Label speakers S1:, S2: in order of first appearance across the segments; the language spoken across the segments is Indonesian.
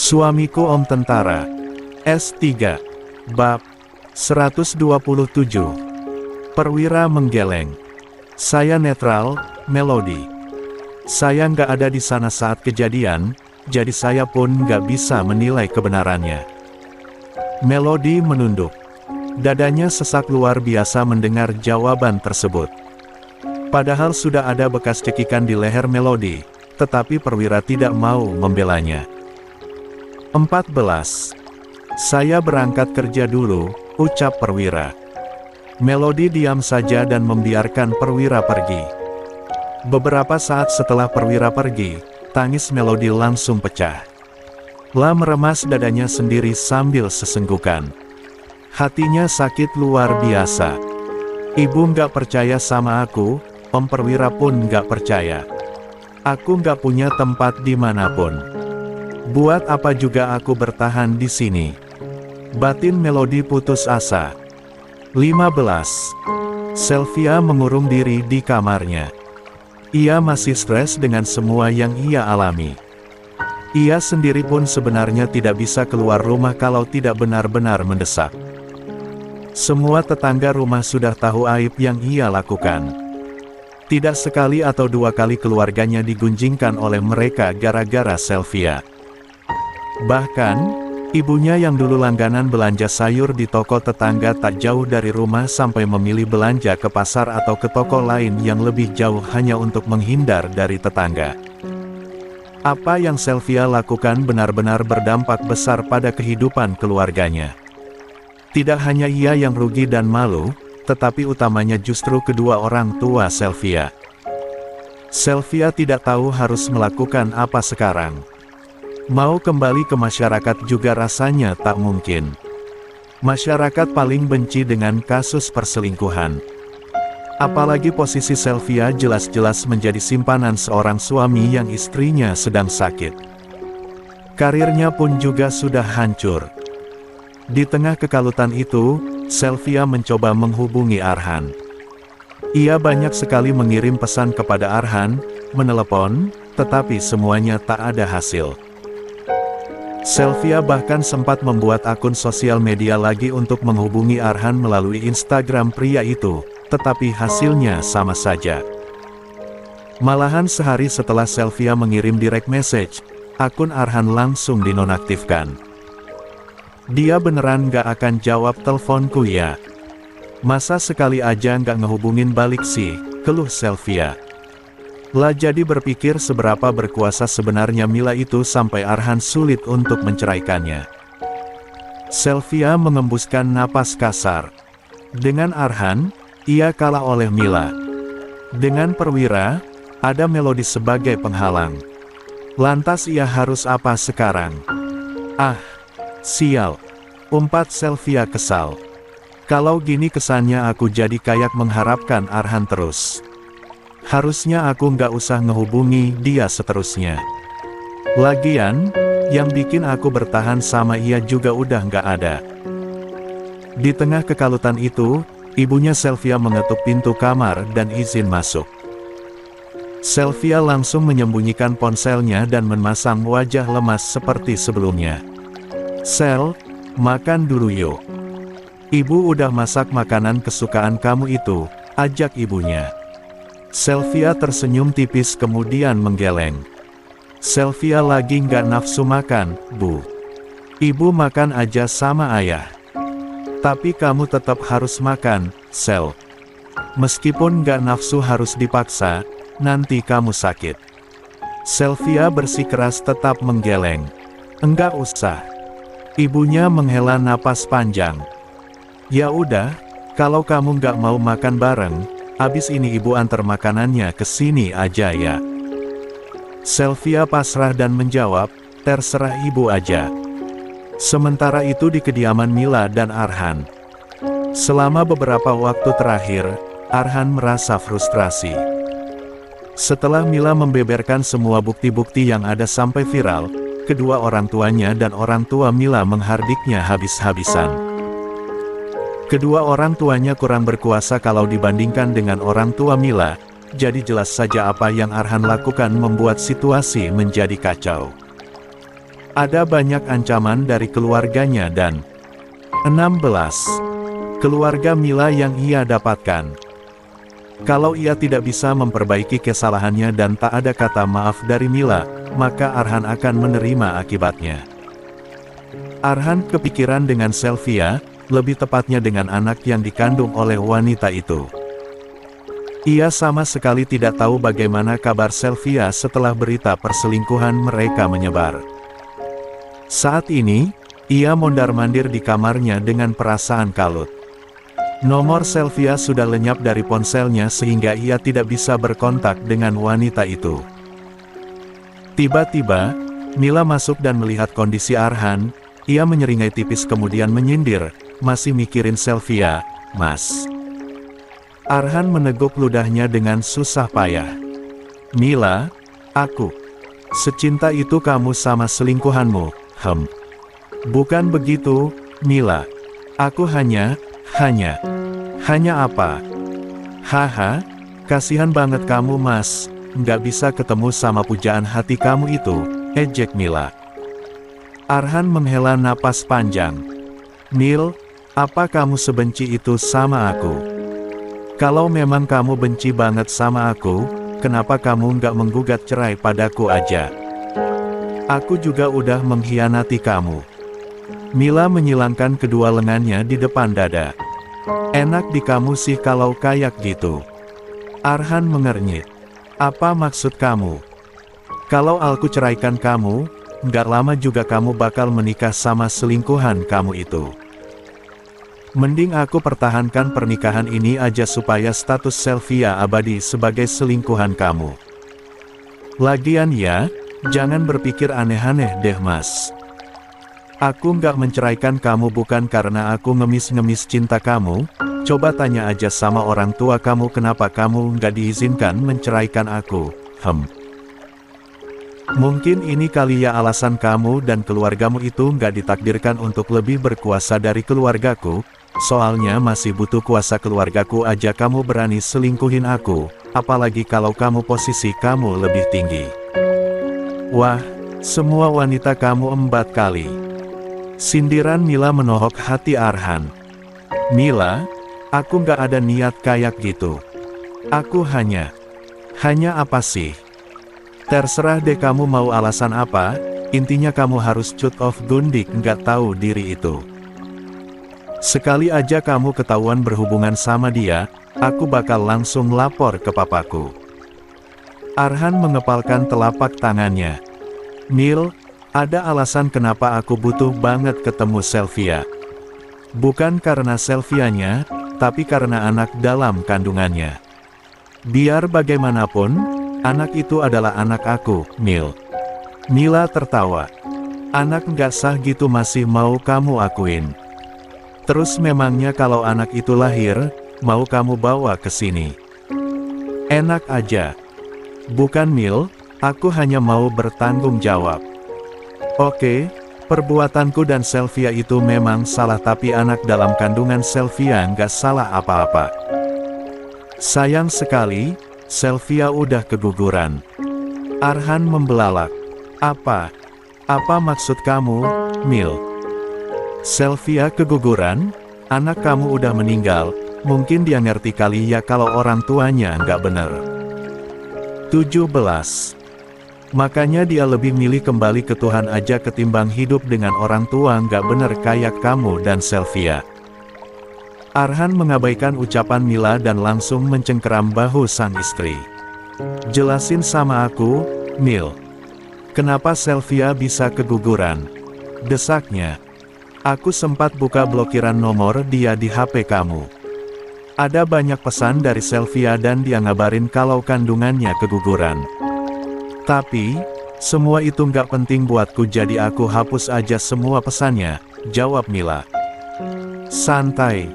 S1: Suamiku Om Tentara. S3. Bab 127. Perwira menggeleng. Saya netral, Melody. Saya nggak ada di sana saat kejadian, jadi saya pun nggak bisa menilai kebenarannya. Melody menunduk. Dadanya sesak luar biasa mendengar jawaban tersebut. Padahal sudah ada bekas cekikan di leher Melody, tetapi perwira tidak mau membelanya. 14. Saya berangkat kerja dulu, ucap perwira. Melody diam saja dan membiarkan perwira pergi. Beberapa saat setelah perwira pergi, tangis Melody langsung pecah. Lah meremas dadanya sendiri sambil sesenggukan. Hatinya sakit luar biasa. Ibu nggak percaya sama aku, Om Perwira pun nggak percaya. Aku nggak punya tempat dimanapun. Buat apa juga aku bertahan di sini? Batin Melody putus asa. 15. Sylvia mengurung diri di kamarnya. Ia masih stres dengan semua yang ia alami. Ia sendiri pun sebenarnya tidak bisa keluar rumah kalau tidak benar-benar mendesak. Semua tetangga rumah sudah tahu aib yang ia lakukan. Tidak sekali atau dua kali keluarganya digunjingkan oleh mereka gara-gara Sylvia. Bahkan, ibunya yang dulu langganan belanja sayur di toko tetangga tak jauh dari rumah sampai memilih belanja ke pasar atau ke toko lain yang lebih jauh hanya untuk menghindar dari tetangga. Apa yang Sylvia lakukan benar-benar berdampak besar pada kehidupan keluarganya. Tidak hanya ia yang rugi dan malu, tetapi utamanya justru kedua orang tua Sylvia. Sylvia tidak tahu harus melakukan apa sekarang. Mau kembali ke masyarakat juga rasanya tak mungkin. Masyarakat paling benci dengan kasus perselingkuhan. Apalagi posisi Sylvia jelas-jelas menjadi simpanan seorang suami yang istrinya sedang sakit. Karirnya pun juga sudah hancur. Di tengah kekalutan itu, Sylvia mencoba menghubungi Arhan. Ia banyak sekali mengirim pesan kepada Arhan, menelepon, tetapi semuanya tak ada hasil. Sylvia bahkan sempat membuat akun sosial media lagi untuk menghubungi Arhan melalui Instagram pria itu, tetapi hasilnya sama saja. Malahan sehari setelah Sylvia mengirim direct message, akun Arhan langsung dinonaktifkan. Dia beneran gak akan jawab teleponku ya? Masa sekali aja gak ngehubungin balik sih, keluh Sylvia. Lah jadi berpikir seberapa berkuasa sebenarnya Mila itu sampai Arhan sulit untuk menceraikannya. Sylvia mengembuskan napas kasar. Dengan Arhan, ia kalah oleh Mila. Dengan perwira, ada Melody sebagai penghalang. Lantas ia harus apa sekarang? Ah, sial, umpat Sylvia kesal. Kalau gini kesannya aku jadi kayak mengharapkan Arhan terus. Harusnya aku nggak usah ngehubungi dia seterusnya. Lagian, yang bikin aku bertahan sama ia juga udah nggak ada. Di tengah kekalutan itu, ibunya Sylvia mengetuk pintu kamar dan izin masuk. Sylvia langsung menyembunyikan ponselnya dan memasang wajah lemas seperti sebelumnya. "Sel, makan dulu yuk. Ibu udah masak makanan kesukaan kamu itu," ajak ibunya. Sylvia tersenyum tipis kemudian menggeleng. "Sylvia lagi nggak nafsu makan, Bu. Ibu makan aja sama ayah. Tapi kamu tetap harus makan, Sel. Meskipun nggak nafsu harus dipaksa, nanti kamu sakit." Sylvia bersikeras tetap menggeleng. "Enggak usah." Ibunya menghela napas panjang. "Ya udah, kalau kamu nggak mau makan bareng, abis ini ibu antar makanannya ke sini aja ya." Sylvia pasrah dan menjawab, "Terserah ibu aja." Sementara itu di kediaman Mila dan Arhan. Selama beberapa waktu terakhir, Arhan merasa frustrasi. Setelah Mila membeberkan semua bukti-bukti yang ada sampai viral, kedua orang tuanya dan orang tua Mila menghardiknya habis-habisan. Kedua orang tuanya kurang berkuasa kalau dibandingkan dengan orang tua Mila, jadi jelas saja apa yang Arhan lakukan membuat situasi menjadi kacau. Ada banyak ancaman dari keluarganya dan 16. Keluarga Mila yang ia dapatkan. Kalau ia tidak bisa memperbaiki kesalahannya dan tak ada kata maaf dari Mila, maka Arhan akan menerima akibatnya. Arhan kepikiran dengan Sylvia, lebih tepatnya dengan anak yang dikandung oleh wanita itu. Ia sama sekali tidak tahu bagaimana kabar Sylvia setelah berita perselingkuhan mereka menyebar. Saat ini, ia mondar-mandir di kamarnya dengan perasaan kalut. Nomor Sylvia sudah lenyap dari ponselnya sehingga ia tidak bisa berkontak dengan wanita itu. Tiba-tiba, Mila masuk dan melihat kondisi Arhan. Ia menyeringai tipis kemudian menyindir, "Masih mikirin Sylvia, Mas?" Arhan meneguk ludahnya dengan susah payah. "Mila, aku secinta itu kamu sama selingkuhanmu." Bukan begitu, Mila. Aku hanya apa? Haha, kasihan banget kamu Mas, nggak bisa ketemu sama pujaan hati kamu itu, ejek Mila. Arhan menghela napas panjang. "Mil, apa kamu sebenci itu sama aku? Kalau memang kamu benci banget sama aku, kenapa kamu nggak menggugat cerai padaku aja? Aku juga udah mengkhianati kamu." Mila menyilangkan kedua lengannya di depan dada. "Enak di kamu sih kalau kayak gitu." Arhan mengernyit. "Apa maksud kamu? Kalau aku ceraikan kamu, nggak lama juga kamu bakal menikah sama selingkuhan kamu itu. Mending aku pertahankan pernikahan ini aja supaya status Sylvia abadi sebagai selingkuhan kamu. Lagian ya, jangan berpikir aneh-aneh deh Mas. Aku nggak menceraikan kamu bukan karena aku ngemis-ngemis cinta kamu. Coba tanya aja sama orang tua kamu kenapa kamu nggak diizinkan menceraikan aku. Mungkin ini kali ya alasan kamu dan keluargamu itu nggak ditakdirkan untuk lebih berkuasa dari keluargaku. Soalnya masih butuh kuasa keluargaku aja kamu berani selingkuhin aku, apalagi kalau kamu posisi kamu lebih tinggi. Wah, semua wanita kamu embat kali." Sindiran Mila menohok hati Arhan. "Mila, aku nggak ada niat kayak gitu. Aku hanya apa sih? Terserah deh kamu mau alasan apa, intinya kamu harus cut off Gundik nggak tahu diri itu. Sekali aja kamu ketahuan berhubungan sama dia, aku bakal langsung lapor ke papaku." Arhan mengepalkan telapak tangannya. "Mil, ada alasan kenapa aku butuh banget ketemu Sylvia. Bukan karena Sylvianya, tapi karena anak dalam kandungannya. Biar bagaimanapun, anak itu adalah anak aku, Mil." Mila tertawa. "Anak nggak sah gitu masih mau kamu akuin? Terus memangnya kalau anak itu lahir, mau kamu bawa ke sini?" "Enak aja. Bukan Mil, aku hanya mau bertanggung jawab. Oke, perbuatanku dan Sylvia itu memang salah tapi anak dalam kandungan Sylvia nggak salah apa-apa. Sayang sekali, Sylvia udah keguguran." Arhan membelalak. Apa maksud kamu, Mil?" "Sylvia keguguran? Anak kamu udah meninggal, mungkin dia ngerti kali ya kalau orang tuanya nggak bener." 17. Makanya dia lebih milih kembali ke Tuhan aja ketimbang hidup dengan orang tua nggak bener kayak kamu dan Sylvia. Arhan mengabaikan ucapan Mila dan langsung mencengkeram bahu sang istri. "Jelasin sama aku, Mil. Kenapa Sylvia bisa keguguran?" desaknya. "Aku sempat buka blokiran nomor dia di HP kamu. Ada banyak pesan dari Sylvia dan dia ngabarin kalau kandungannya keguguran. Tapi, semua itu nggak penting buatku jadi aku hapus aja semua pesannya," jawab Mila. "Santai."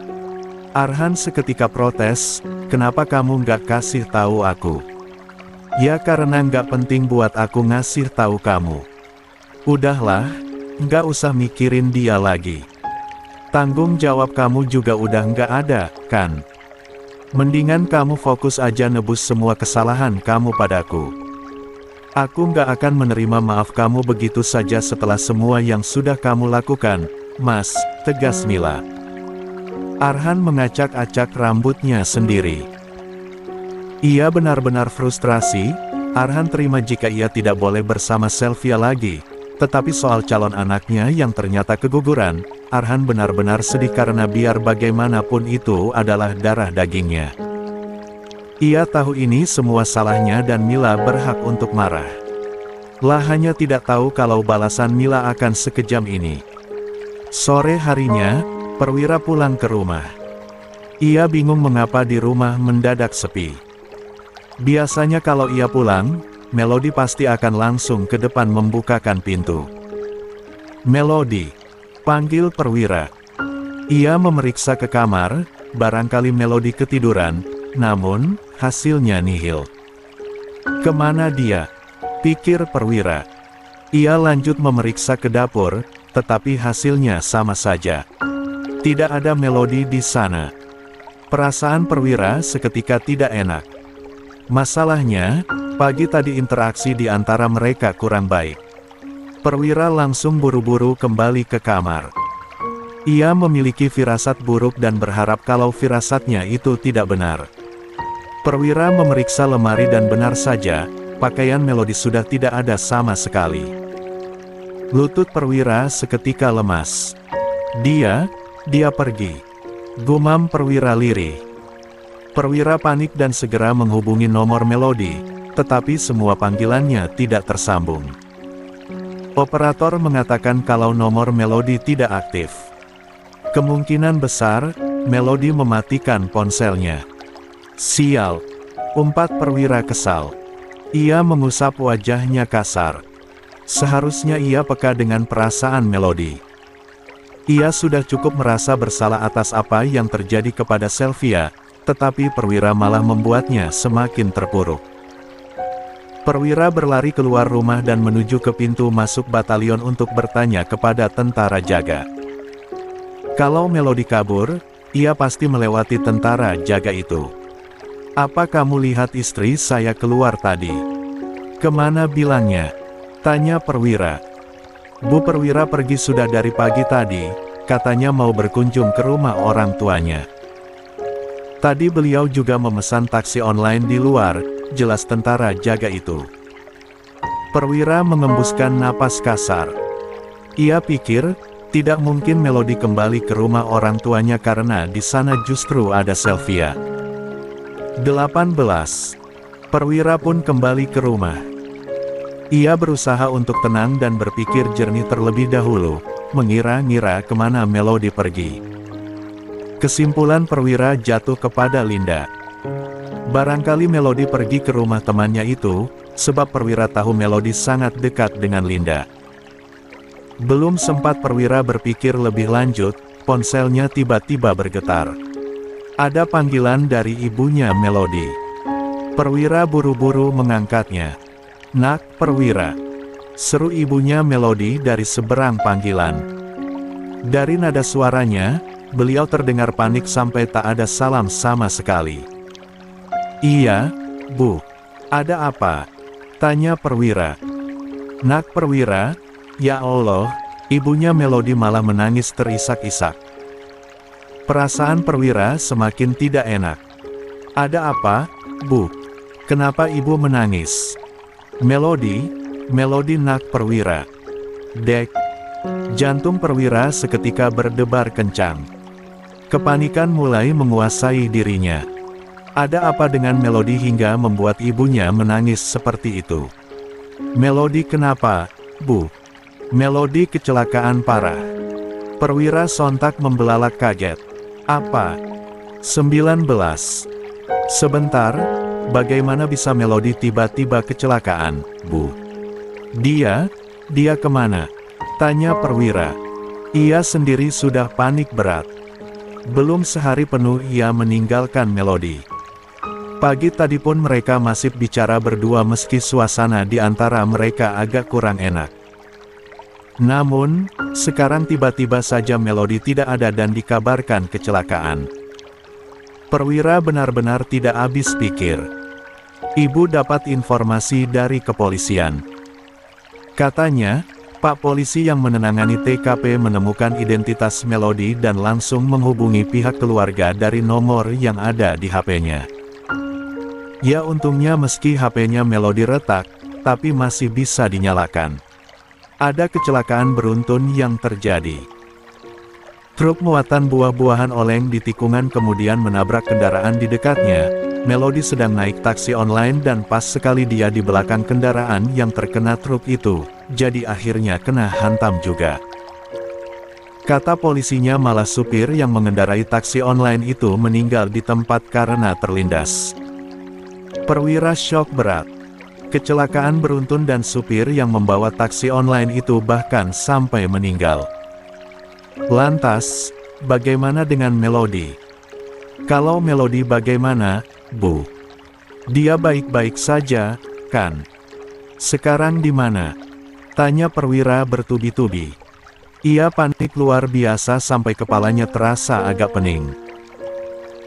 S1: Arhan seketika protes, "Kenapa kamu nggak kasih tahu aku?" "Ya karena nggak penting buat aku ngasih tahu kamu." "Udahlah, nggak usah mikirin dia lagi. Tanggung jawab kamu juga udah nggak ada, kan? Mendingan kamu fokus aja nebus semua kesalahan kamu padaku." Aku nggak akan menerima maaf kamu begitu saja setelah semua yang sudah kamu lakukan, Mas, tegas Mila. Arhan mengacak-acak rambutnya sendiri. Ia benar-benar frustrasi. Arhan terima jika ia tidak boleh bersama Sylvia lagi, tetapi soal calon anaknya yang ternyata keguguran, Arhan benar-benar sedih karena biar bagaimanapun itu adalah darah dagingnya. Ia tahu ini semua salahnya dan Mila berhak untuk marah. Lah hanya tidak tahu kalau balasan Mila akan sekejam ini. Sore harinya, Perwira pulang ke rumah. Ia bingung mengapa di rumah mendadak sepi. Biasanya kalau ia pulang, Melody pasti akan langsung ke depan membukakan pintu. Melody, panggil Perwira. Ia memeriksa ke kamar, barangkali Melody ketiduran, namun, hasilnya nihil. Kemana dia? Pikir Perwira. Ia lanjut memeriksa ke dapur, tetapi hasilnya sama saja. Tidak ada Melody di sana. Perasaan Perwira seketika tidak enak. Masalahnya, pagi tadi interaksi di antara mereka kurang baik. Perwira langsung buru-buru kembali ke kamar. Ia memiliki firasat buruk dan berharap kalau firasatnya itu tidak benar. Perwira memeriksa lemari dan benar saja, pakaian Melody sudah tidak ada sama sekali. Lutut Perwira seketika lemas. Dia pergi. Gumam Perwira lirih. Perwira panik dan segera menghubungi nomor Melody, tetapi semua panggilannya tidak tersambung. Operator mengatakan kalau nomor Melody tidak aktif. Kemungkinan besar, Melody mematikan ponselnya. Sial, umpat Perwira kesal. Ia mengusap wajahnya kasar. Seharusnya ia peka dengan perasaan Melody. Ia sudah cukup merasa bersalah atas apa yang terjadi kepada Sylvia, tetapi Perwira malah membuatnya semakin terpuruk. Perwira berlari keluar rumah dan menuju ke pintu masuk batalion untuk bertanya kepada tentara jaga. Kalau Melody kabur, ia pasti melewati tentara jaga itu. Apa kamu lihat istri saya keluar tadi? Kemana bilangnya? Tanya Perwira. Bu Perwira pergi sudah dari pagi tadi, katanya mau berkunjung ke rumah orang tuanya. Tadi beliau juga memesan taksi online di luar, jelas tentara jaga itu. Perwira mengembuskan napas kasar. Ia pikir, tidak mungkin Melody kembali ke rumah orang tuanya karena di sana justru ada Sylvia. 18. Perwira pun kembali ke rumah. Ia berusaha untuk tenang dan berpikir jernih terlebih dahulu, mengira-ngira kemana Melody pergi. Kesimpulan Perwira jatuh kepada Linda. Barangkali Melody pergi ke rumah temannya itu, sebab Perwira tahu Melody sangat dekat dengan Linda. Belum sempat Perwira berpikir lebih lanjut, ponselnya tiba-tiba bergetar. Ada panggilan dari ibunya Melody. Perwira buru-buru mengangkatnya. Nak, Perwira. Seru ibunya Melody dari seberang panggilan. Dari nada suaranya, beliau terdengar panik sampai tak ada salam sama sekali. Iya, Bu. Ada apa? Tanya Perwira. Nak Perwira, ya Allah, ibunya Melody malah menangis terisak-isak. Perasaan Perwira semakin tidak enak. Ada apa, Bu? Kenapa ibu menangis? Melody nak Perwira. Dek. Jantung Perwira seketika berdebar kencang. Kepanikan mulai menguasai dirinya. Ada apa dengan Melody hingga membuat ibunya menangis seperti itu? Melody kenapa, Bu? Melody kecelakaan parah. Perwira sontak membelalak kaget. Apa? 19. Sebentar, bagaimana bisa Melody tiba-tiba kecelakaan, Bu? Dia kemana? Tanya Perwira. Ia sendiri sudah panik berat. Belum sehari penuh ia meninggalkan Melody. Pagi tadi pun mereka masih bicara berdua meski suasana di antara mereka agak kurang enak. Namun, sekarang tiba-tiba saja Melody tidak ada dan dikabarkan kecelakaan. Perwira benar-benar tidak habis pikir. Ibu dapat informasi dari kepolisian. Katanya, Pak polisi yang menangani TKP menemukan identitas Melody dan langsung menghubungi pihak keluarga dari nomor yang ada di HP-nya. Ya untungnya meski HP-nya Melody retak, tapi masih bisa dinyalakan. Ada kecelakaan beruntun yang terjadi. Truk muatan buah-buahan oleng di tikungan kemudian menabrak kendaraan di dekatnya. Melody sedang naik taksi online dan pas sekali dia di belakang kendaraan yang terkena truk itu, jadi akhirnya kena hantam juga. Kata polisinya malah supir yang mengendarai taksi online itu meninggal di tempat karena terlindas. Perwira syok berat. Kecelakaan beruntun dan supir yang membawa taksi online itu bahkan sampai meninggal. Lantas, bagaimana dengan Melody? Kalau Melody bagaimana, Bu? Dia baik-baik saja, kan? Sekarang di mana? Tanya perwira bertubi-tubi. Ia panik luar biasa sampai kepalanya terasa agak pening.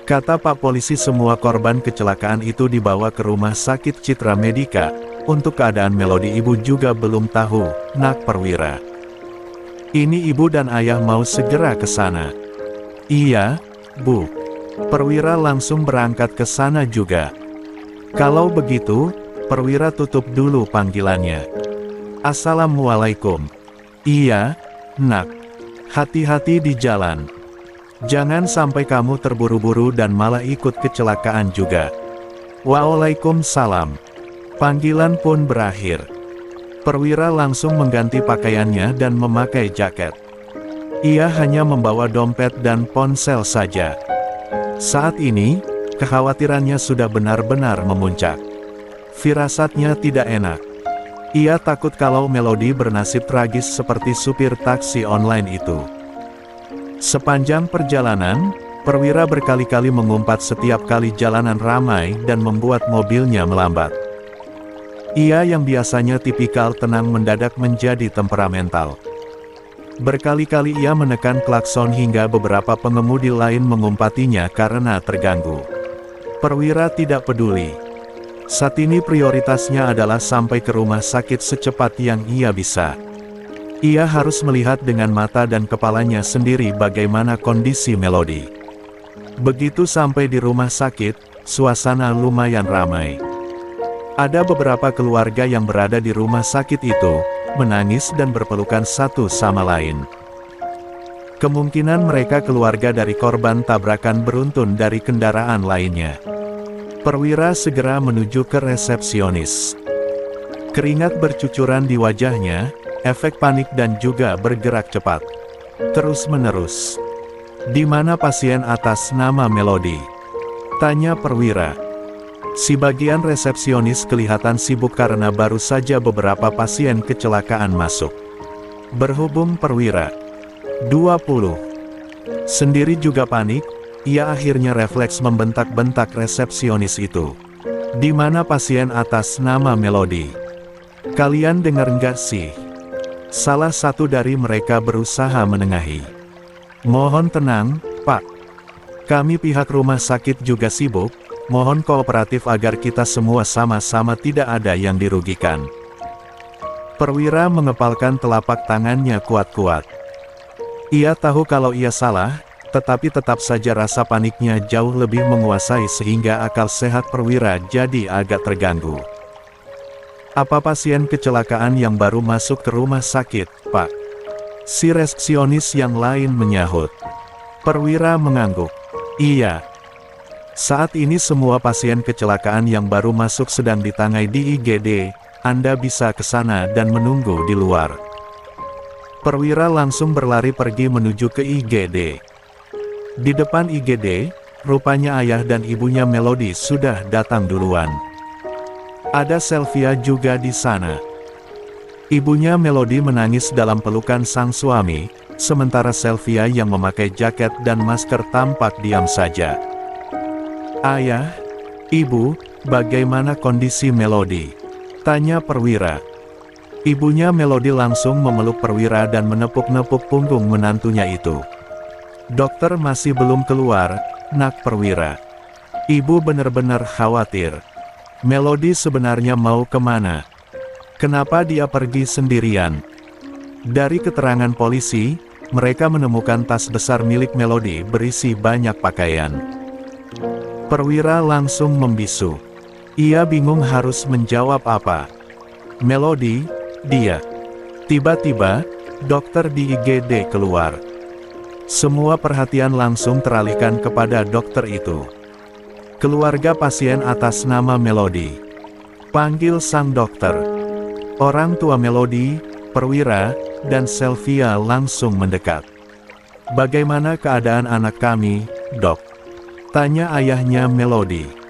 S1: Kata Pak polisi semua korban kecelakaan itu dibawa ke rumah sakit Citra Medika. Untuk keadaan Melody ibu juga belum tahu, nak perwira. Ini ibu dan ayah mau segera ke sana. Iya, Bu. Perwira langsung berangkat ke sana juga. Kalau begitu, perwira tutup dulu panggilannya. Assalamualaikum. Iya, nak. Hati-hati di jalan. Jangan sampai kamu terburu-buru dan malah ikut kecelakaan juga. Waalaikumsalam. Panggilan pun berakhir. Perwira langsung mengganti pakaiannya dan memakai jaket. Ia hanya membawa dompet dan ponsel saja. Saat ini, kekhawatirannya sudah benar-benar memuncak. Firasatnya tidak enak. Ia takut kalau Melody bernasib tragis seperti supir taksi online itu. Sepanjang perjalanan, perwira berkali-kali mengumpat setiap kali jalanan ramai dan membuat mobilnya melambat. Ia yang biasanya tipikal tenang mendadak menjadi temperamental. Berkali-kali ia menekan klakson hingga beberapa pengemudi lain mengumpatinya karena terganggu. Perwira tidak peduli. Saat ini prioritasnya adalah sampai ke rumah sakit secepat yang ia bisa. Ia harus melihat dengan mata dan kepalanya sendiri bagaimana kondisi Melody. Begitu sampai di rumah sakit, suasana lumayan ramai. Ada beberapa keluarga yang berada di rumah sakit itu, menangis dan berpelukan satu sama lain. Kemungkinan mereka keluarga dari korban tabrakan beruntun dari kendaraan lainnya. Perwira segera menuju ke resepsionis. Keringat bercucuran di wajahnya, efek panik dan juga bergerak cepat. Terus-menerus. Di mana pasien atas nama Melody? Tanya perwira. Si bagian resepsionis kelihatan sibuk karena baru saja beberapa pasien kecelakaan masuk. Berhubung perwira 20 sendiri juga panik, ia akhirnya refleks membentak-bentak resepsionis itu. Di mana pasien atas nama Melody? Kalian dengar nggak sih? Salah satu dari mereka berusaha menengahi. Mohon tenang, Pak. Kami pihak rumah sakit juga sibuk. Mohon kooperatif agar kita semua sama-sama tidak ada yang dirugikan. Perwira mengepalkan telapak tangannya kuat-kuat. Ia tahu kalau ia salah, tetapi tetap saja rasa paniknya jauh lebih menguasai sehingga akal sehat perwira jadi agak terganggu. Apa pasien kecelakaan yang baru masuk ke rumah sakit, Pak? Si resepsionis yang lain menyahut. Perwira mengangguk. Iya. Saat ini semua pasien kecelakaan yang baru masuk sedang ditangani di IGD, Anda bisa ke sana dan menunggu di luar. Perwira langsung berlari pergi menuju ke IGD. Di depan IGD, rupanya ayah dan ibunya Melody sudah datang duluan. Ada Sylvia juga di sana. Ibunya Melody menangis dalam pelukan sang suami, sementara Sylvia yang memakai jaket dan masker tampak diam saja. Ayah, Ibu, bagaimana kondisi Melody? Tanya perwira. Ibunya Melody langsung memeluk perwira dan menepuk-nepuk punggung menantunya itu. Dokter masih belum keluar, nak perwira. Ibu benar-benar khawatir. Melody sebenarnya mau kemana? Kenapa dia pergi sendirian? Dari keterangan polisi, mereka menemukan tas besar milik Melody berisi banyak pakaian. Perwira langsung membisu. Ia bingung harus menjawab apa. Melody, dia. Tiba-tiba, dokter di IGD keluar. Semua perhatian langsung teralihkan kepada dokter itu. Keluarga pasien atas nama Melody. Panggil sang dokter. Orang tua Melody, Perwira, dan Sylvia langsung mendekat. Bagaimana keadaan anak kami, dok? Tanya ayahnya Melody.